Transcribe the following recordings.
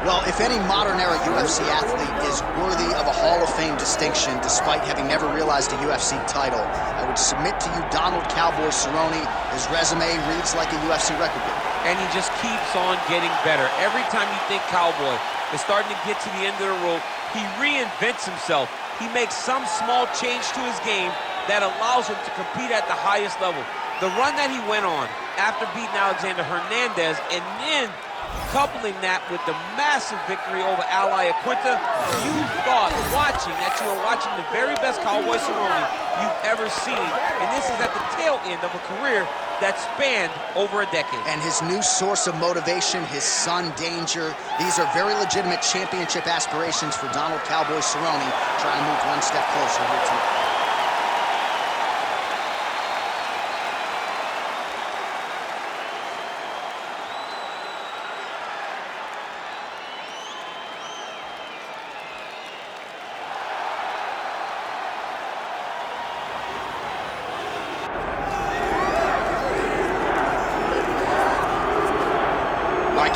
Well, if any modern-era UFC athlete is worthy of a Hall of Fame distinction, despite having never realized a UFC title, I would submit to you Donald Cowboy Cerrone. His resume reads like a UFC record book. And he just keeps on getting better. Every time you think Cowboy is starting to get to the end of the road, he reinvents himself. He makes some small change to his game that allows him to compete at the highest level. The run that he went on after beating Alexander Hernandez and then coupling that with the massive victory over Abdoulaye Camara, you thought that you were watching the very best Cowboy Cerrone you've ever seen. And this is at the tail end of a career that spanned over a decade. And his new source of motivation, his son, Danger. These are very legitimate championship aspirations for Donald Cowboy Cerrone, trying to move one step closer here tonight.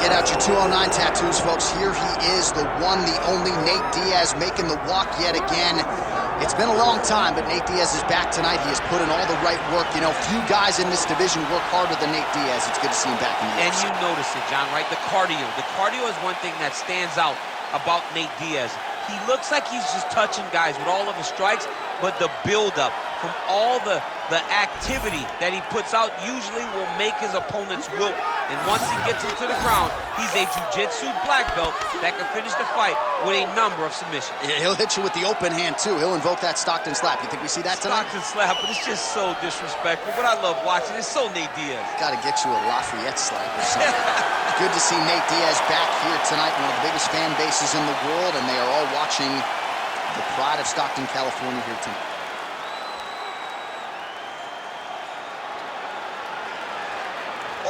Get out your 209 tattoos, folks. Here he is, the one, the only Nate Diaz, making the walk yet again. It's been a long time, but Nate Diaz is back tonight. He has put in all the right work. You know, few guys in this division work harder than Nate Diaz. It's good to see him back in the UFC. And you notice it, John, right? The cardio. The cardio is one thing that stands out about Nate Diaz. He looks like he's just touching guys with all of his strikes, but the build-up from all the activity that he puts out usually will make his opponents wilt. And once he gets him to the ground, he's a jiu-jitsu black belt that can finish the fight with a number of submissions. Yeah, he'll hit you with the open hand, too. He'll invoke that Stockton slap. You think we see that tonight? Stockton slap, but it's just so disrespectful. But I love watching. It's so Nate Diaz. Got to get you a Lafayette slap or something. Good to see Nate Diaz back here tonight, one of the biggest fan bases in the world, and they are all watching the pride of Stockton, California here tonight.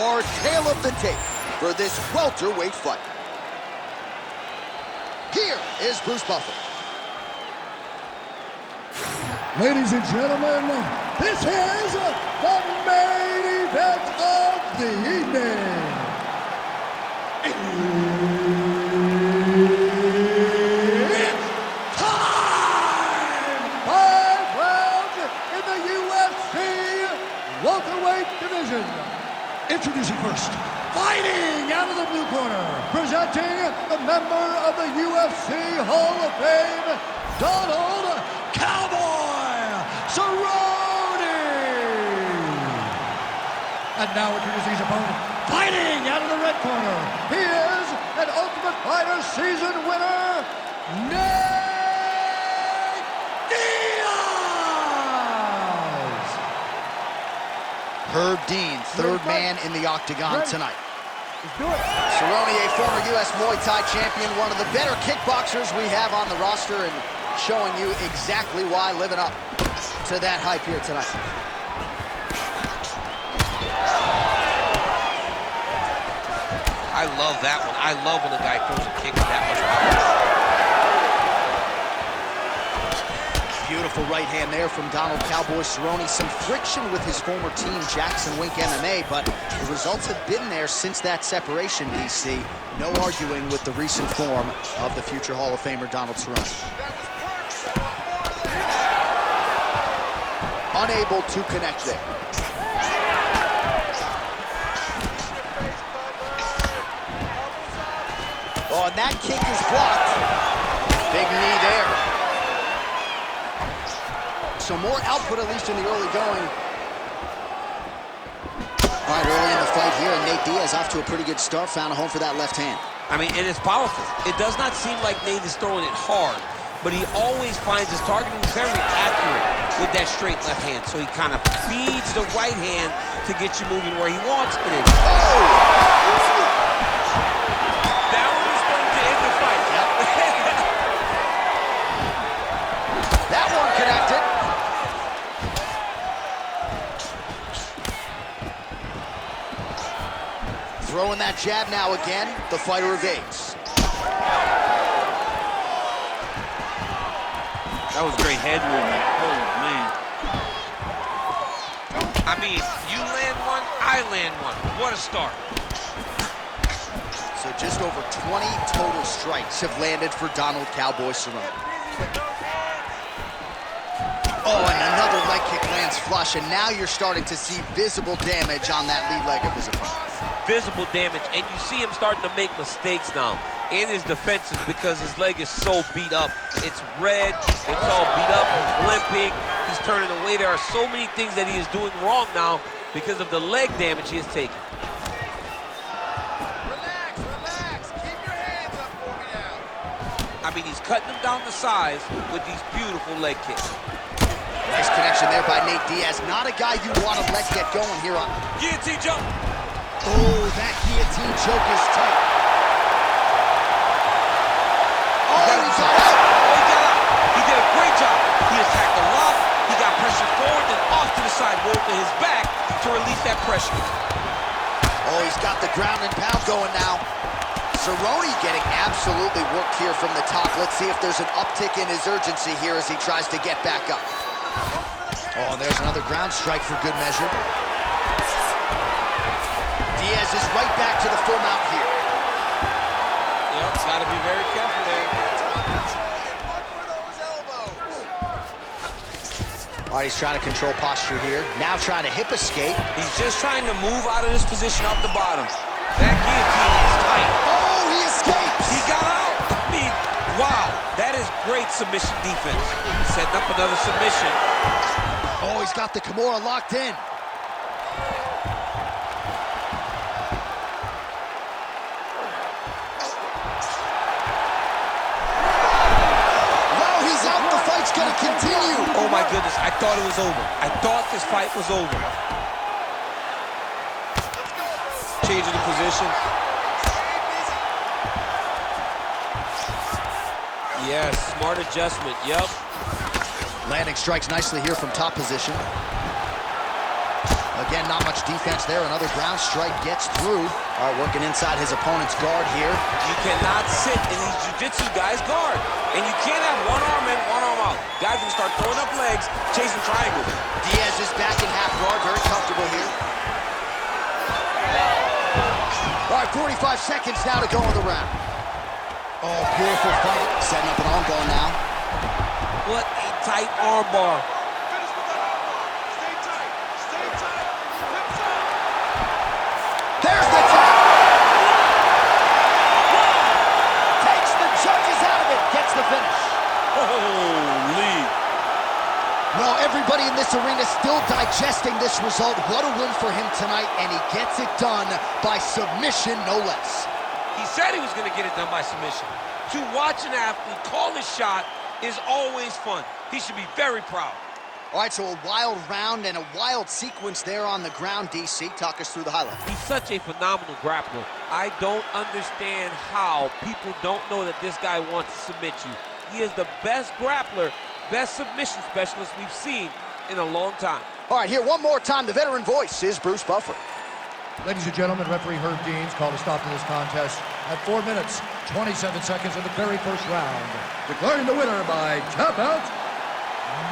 Our tale of the tape for this welterweight fight. Here is Bruce Buffer. Ladies and gentlemen, this is the main event of the evening. It's time! 5 rounds in the UFC welterweight division. Introducing first, fighting out of the blue corner, presenting the member of the UFC Hall of Fame, Donald Cowboy Cerrone. And now introducing his opponent, fighting out of the red corner, he is an Ultimate Fighter season winner, Nate Diaz. Herb Dean, third man in the octagon tonight. Let's do it. Cerrone, a former U.S. Muay Thai champion, one of the better kickboxers we have on the roster, and showing you exactly why, living up to that hype here tonight. I love that one. I love when a guy throws a kick with that much power. Beautiful right hand there from Donald Cowboy Cerrone. Some friction with his former team, Jackson Wink MMA, but the results have been there since that separation, DC. No arguing with the recent form of the future Hall of Famer, Donald Cerrone. Unable to connect there. Oh, and that kick is blocked. Big knee there. So more output, at least in the early going. All right, early in the fight here, and Nate Diaz off to a pretty good start, found a home for that left hand. I mean, and it's powerful. It does not seem like Nate is throwing it hard, but he always finds his targeting very accurate with that straight left hand. So he kind of feeds the right hand to get you moving where he wants it. That one is going to end the fight. Yep. That one connected. Throwing that jab now again. The fighter evades. That was great head movement. Oh, man. I mean, you land one, I land one. What a start. So just over 20 total strikes have landed for Donald Cowboy Cerrone. Oh, and another leg kick lands flush, and now you're starting to see visible damage on that lead leg of his opponent. Visible damage, and you see him starting to make mistakes now in his defenses because his leg is so beat up. It's red, it's all beat up, he's limping, he's turning away. There are so many things that he is doing wrong now because of the leg damage he has taken. Relax, keep your hands up for me now. I mean, he's cutting them down to size with these beautiful leg kicks. Nice connection there by Nate Diaz. Not a guy you want to let get going here on. Guillotine jump. Oh, that guillotine choke is tight. Oh, he got out. Oh, he got out. He did a great job. He attacked the lock. He got pressure forward, then off to the side, rolled to his back to release that pressure. Oh, he's got the ground and pound going now. Cerrone getting absolutely worked here from the top. Let's see if there's an uptick in his urgency here as he tries to get back up. Oh, and there's another ground strike for good measure. Diaz is right back to the full mount here. Yep, gotta be very careful there. All right, he's trying to control posture here. Now trying to hip escape. He's just trying to move out of this position off the bottom. That guillotine is tight. Oh, he escapes! He got out. I mean, wow, that is great submission defense. Setting up another submission. Oh, he's got the Kimura locked in. Wow, he's out. The fight's gonna continue. Oh my goodness, I thought it was over. I thought this fight was over. Changing the position. Yes, smart adjustment, yep. Landing strikes nicely here from top position. Again, not much defense there. Another ground strike gets through. All right, working inside his opponent's guard here. You cannot sit in these jiu-jitsu guys' guard. And you can't have one arm in, one arm out. Guys can start throwing up legs, chasing triangles. Diaz is back in half guard, very comfortable here. All right, 45 seconds now to go in the round. Oh, beautiful fight. Setting up an armbar now. What a tight armbar. There's the tap. Takes the judges out of it. Gets the finish. Holy. Well, everybody in this arena still digesting this result. What a win for him tonight, and he gets it done by submission, no less. He said he was going to get it done by submission. To watch an athlete call his shot is always fun. He should be very proud. All right, so a wild round and a wild sequence there on the ground, DC. Talk us through the highlights. He's such a phenomenal grappler. I don't understand how people don't know that this guy wants to submit you. He is the best grappler, best submission specialist we've seen in a long time. All right, here one more time. The veteran voice is Bruce Buffer. Ladies and gentlemen, referee Herb Deans called a stop to this contest at 4 minutes, 27 seconds of the very first round. Declaring the winner by tap out,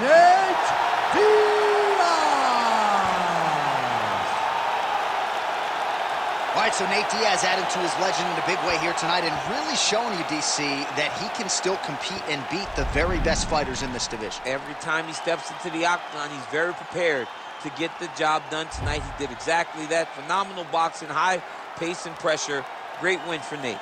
Nate Diaz! All right, so Nate Diaz added to his legend in a big way here tonight and really showing you, DC, that he can still compete and beat the very best fighters in this division. Every time he steps into the octagon, he's very prepared to get the job done tonight. He did exactly that. Phenomenal boxing, high pace and pressure. Great win for Nate.